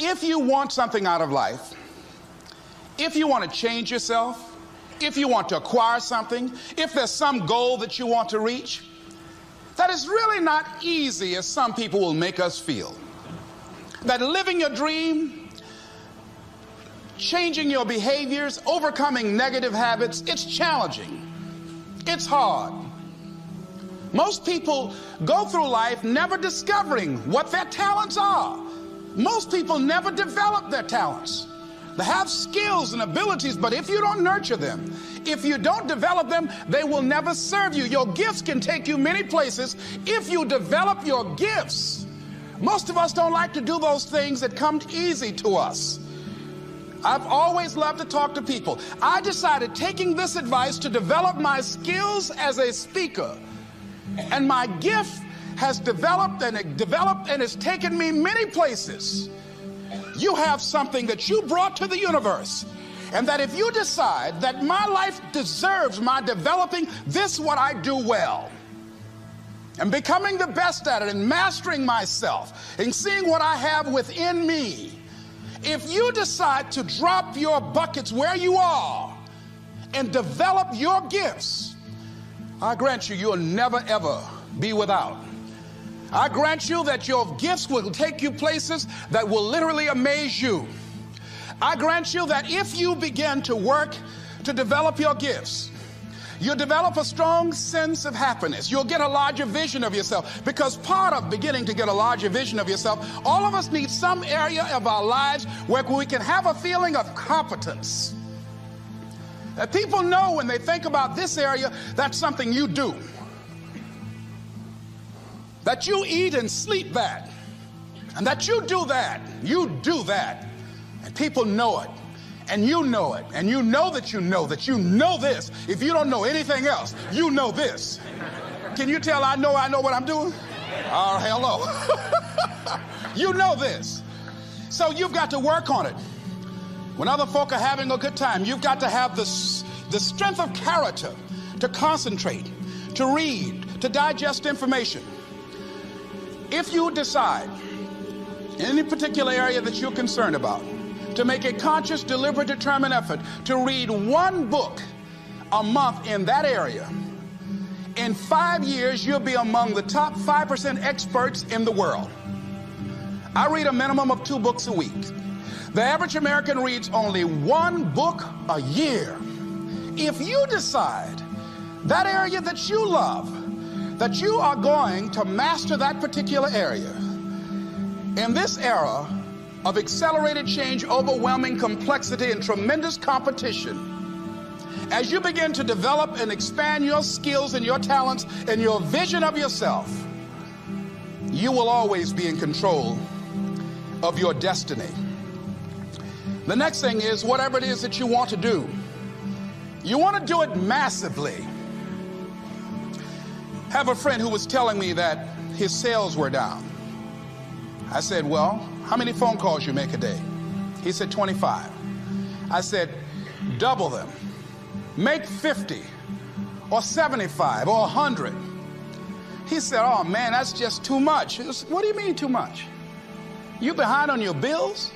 If you want something out of life, if you want to change yourself, if you want to acquire something, if there's some goal that you want to reach, that is really not easy as some people will make us feel. That living your dream, changing your behaviors, overcoming negative habits, it's challenging. It's hard. Most people go through life never discovering what their talents are. Most people never develop their talents. They have skills and abilities, but if you don't nurture them, if you don't develop them, they will never serve you. Your gifts can take you many places if you develop your gifts. Most of us don't like to do those things that come easy to us. I've always loved to talk to people. I decided, taking this advice, to develop my skills as a speaker. And my gift has developed and it's taken me many places. You have something that you brought to the universe, and that if you decide that my life deserves my developing this, what I do well, and becoming the best at it, and mastering myself, and seeing what I have within me, if you decide to drop your buckets where you are and develop your gifts, I grant you, you'll never ever be without. I grant you that your gifts will take you places that will literally amaze you. I grant you that if you begin to work to develop your gifts, you'll develop a strong sense of happiness. You'll get a larger vision of yourself, because part of beginning to get a larger vision of yourself, all of us need some area of our lives where we can have a feeling of competence. That people know when they think about this area, that's something you do. That you eat and sleep that, and that you do that, and people know it, and you know it, and you know that you know this. If you don't know anything else, you know this. Can you tell I know what I'm doing? Oh, hello. You know this. So you've got to work on it. When other folk are having a good time, you've got to have the strength of character to concentrate, to read, to digest information. If you decide in any particular area that you're concerned about to make a conscious, deliberate, determined effort to read one book a month in that area, in 5 years you'll be among the top 5% experts in the world. I read a minimum of 2 books a week. The average American reads only 1 book a year. If you decide that area that you love, that you are going to master that particular area, in this era of accelerated change, overwhelming complexity, and tremendous competition, as you begin to develop and expand your skills and your talents and your vision of yourself, you will always be in control of your destiny. The next thing is, whatever it is that you want to do, you want to do it massively. I have a friend who was telling me that his sales were down. I said, well, how many phone calls you make a day? He said, 25. I said, double them. Make 50 or 75 or 100. He said, oh man, that's just too much. What do you mean too much? You behind on your bills?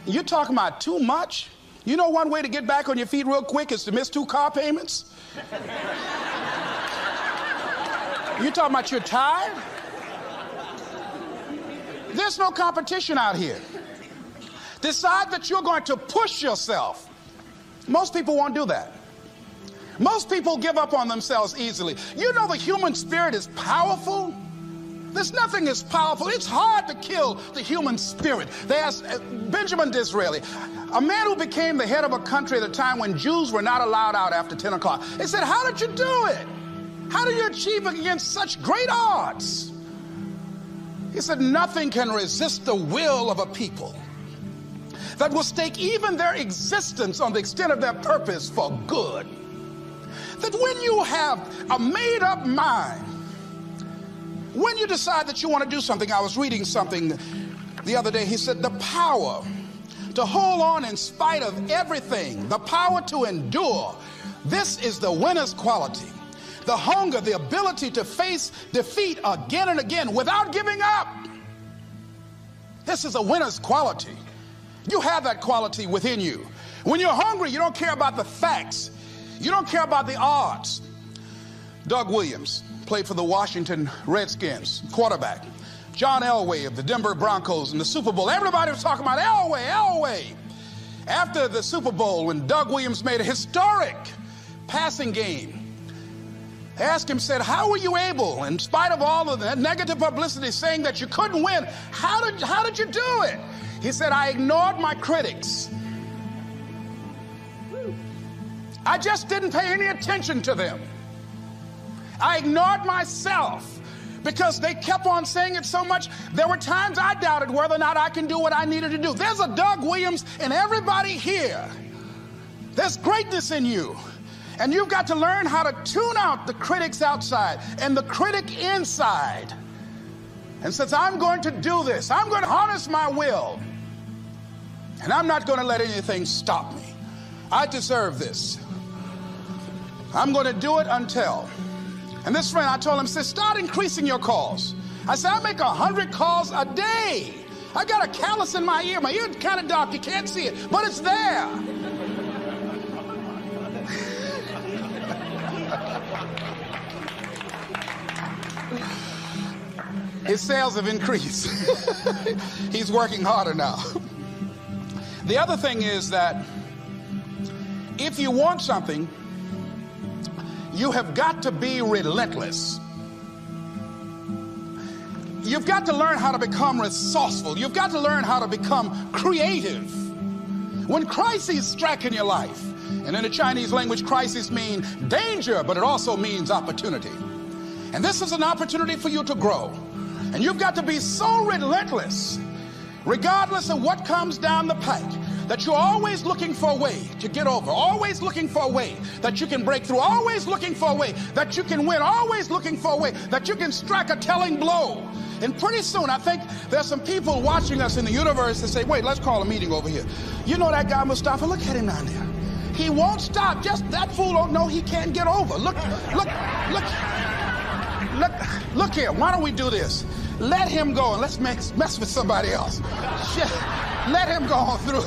You're talking about too much? You know one way to get back on your feet real quick is to miss 2 car payments? You talking about you're tired? There's no competition out here. Decide that you're going to push yourself. Most people won't do that. Most people give up on themselves easily. You know the human spirit is powerful. There's nothing as powerful. It's hard to kill the human spirit. They asked Benjamin Disraeli, a man who became the head of a country at a time when Jews were not allowed out after 10 o'clock. They said, how did you do it? How do you achieve it against such great odds? He said, nothing can resist the will of a people that will stake even their existence on the extent of their purpose for good. That when you have a made-up mind, when you decide that you want to do something, I was reading something the other day, he said, the power to hold on in spite of everything, the power to endure, this is the winner's quality. The hunger, the ability to face defeat again and again without giving up. This is a winner's quality. You have that quality within you. When you're hungry, you don't care about the facts. You don't care about the odds. Doug Williams played for the Washington Redskins, quarterback. John Elway of the Denver Broncos in the Super Bowl. Everybody was talking about Elway. After the Super Bowl, when Doug Williams made a historic passing game, they asked him, said, how were you able, in spite of all of the negative publicity saying that you couldn't win, how did you do it? He said, I ignored my critics. I just didn't pay any attention to them. I ignored myself because they kept on saying it so much. There were times I doubted whether or not I can do what I needed to do. There's a Doug Williams in everybody here. There's greatness in you. And you've got to learn how to tune out the critics outside and the critic inside. And says, I'm going to do this. I'm going to harness my will. And I'm not going to let anything stop me. I deserve this. I'm going to do it until. And this friend, I told him, said, start increasing your calls. I said, I make 100 calls a day. I got a callus in my ear. My ear's kind of dark. You can't see it, but it's there. His sales have increased. He's working harder now. The other thing is that if you want something, you have got to be relentless. You've got to learn how to become resourceful. You've got to learn how to become creative. When crises strike in your life, and in the Chinese language, crises mean danger, but it also means opportunity. And this is an opportunity for you to grow. And you've got to be so relentless, regardless of what comes down the pike, that you're always looking for a way to get over, always looking for a way that you can break through, always looking for a way that you can win, always looking for a way that you can strike a telling blow. And pretty soon, I think there's some people watching us in the universe that say, wait, let's call a meeting over here. You know that guy Mustafa? Look at him down there. He won't stop. Just that fool don't know he can't get over. Look here. Why don't we do this? Let him go and let's mess with somebody else. Let him go on through.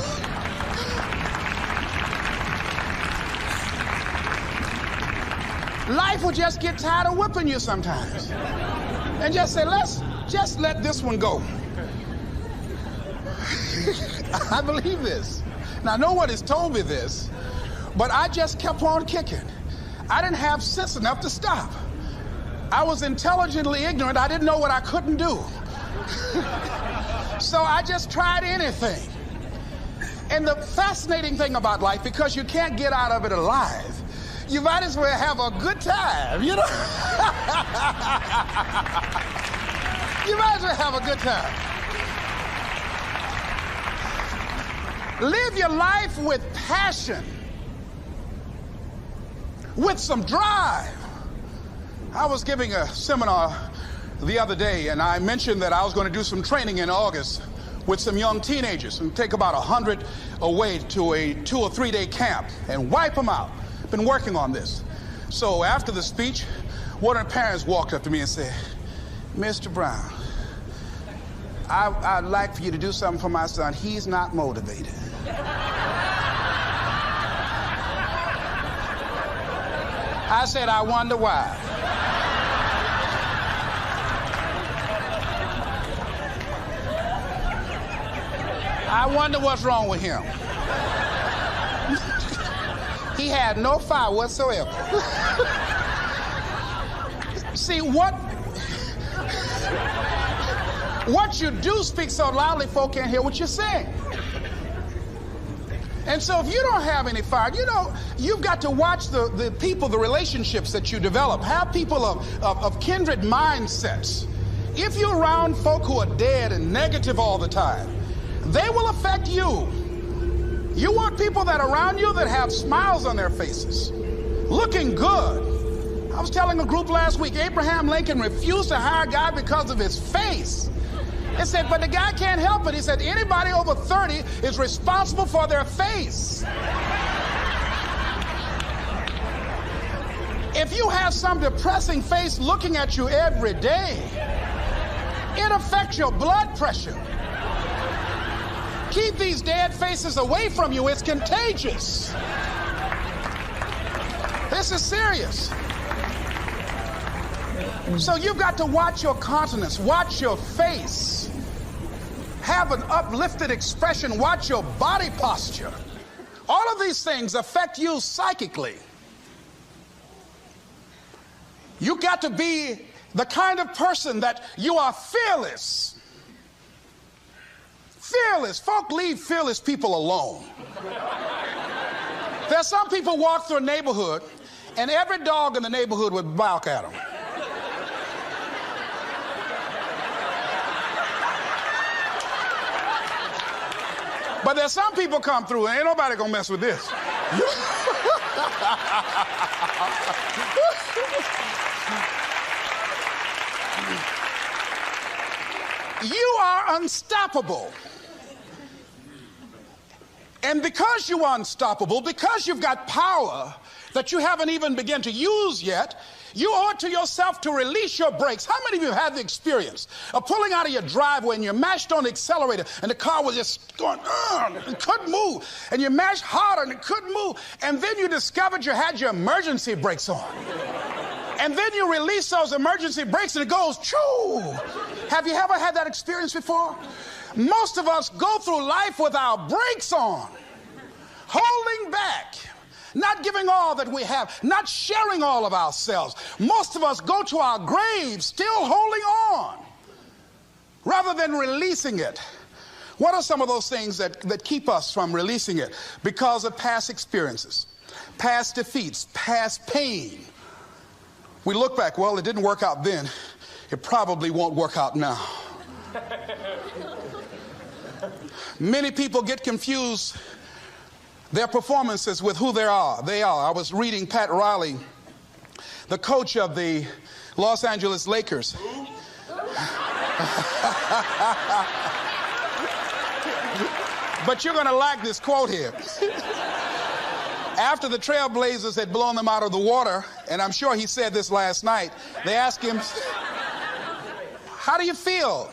Life will just get tired of whipping you sometimes. And just say, let's just let this one go. I believe this. Now, no one has told me this, but I just kept on kicking. I didn't have sense enough to stop. I was intelligently ignorant. I didn't know what I couldn't do. So I just tried anything. And the fascinating thing about life, because you can't get out of it alive, you might as well have a good time, you know? You might as well have a good time. Live your life with passion, with some drive. I was giving a seminar the other day, and I mentioned that I was going to do some training in August with some young teenagers and take about 100 away to a 2 or 3 day camp and wipe them out. Been working on this. So after the speech, one of the parents walked up to me and said, Mr. Brown, I'd like for you to do something for my son. He's not motivated. I said, I wonder why. I wonder what's wrong with him. He had no fire whatsoever. See, what you do speak so loudly, folk can't hear what you're saying. And so if you don't have any fire, you know, you've got to watch the people, the relationships that you develop. Have people of kindred mindsets. If you're around folk who are dead and negative all the time, they will affect you. You want people that are around you that have smiles on their faces, looking good. I was telling a group last week, Abraham Lincoln refused to hire a guy because of his face. They said, but the guy can't help it. He said, anybody over 30 is responsible for their face. If you have some depressing face looking at you every day, it affects your blood pressure. keep these dead faces away from you. It's contagious. This is serious. So you've got to watch your countenance, watch your face, have an uplifted expression, watch your body posture. All of these things affect you psychically. You got to be the kind of person that you are fearless. Fearless. Folk leave fearless people alone. There's some people walk through a neighborhood and every dog in the neighborhood would bark at them. But there's some people come through and ain't nobody gonna mess with this. You are unstoppable. And because you are unstoppable, because you've got power that you haven't even begun to use yet, you owe it to yourself to release your brakes. How many of you have had the experience of pulling out of your driveway and you mashed on the accelerator and the car was just going, and couldn't move, and you mashed harder and it couldn't move, and then you discovered you had your emergency brakes on. And then you release those emergency brakes and it goes, choo! Have you ever had that experience before? Most of us go through life with our brakes on, holding back, not giving all that we have, not sharing all of ourselves. Most of us go to our graves still holding on rather than releasing it. What are some of those things that keep us from releasing it? Because of past experiences, past defeats, past pain. We look back, well, it didn't work out then. It probably won't work out now. Many people get confused their performances with who they are. I was reading Pat Riley, the coach of the Los Angeles Lakers. But you're going to like this quote here. After the Trailblazers had blown them out of the water, and I'm sure he said this last night, they asked him, how do you feel?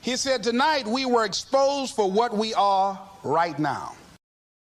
He said, tonight we were exposed for what we are right now.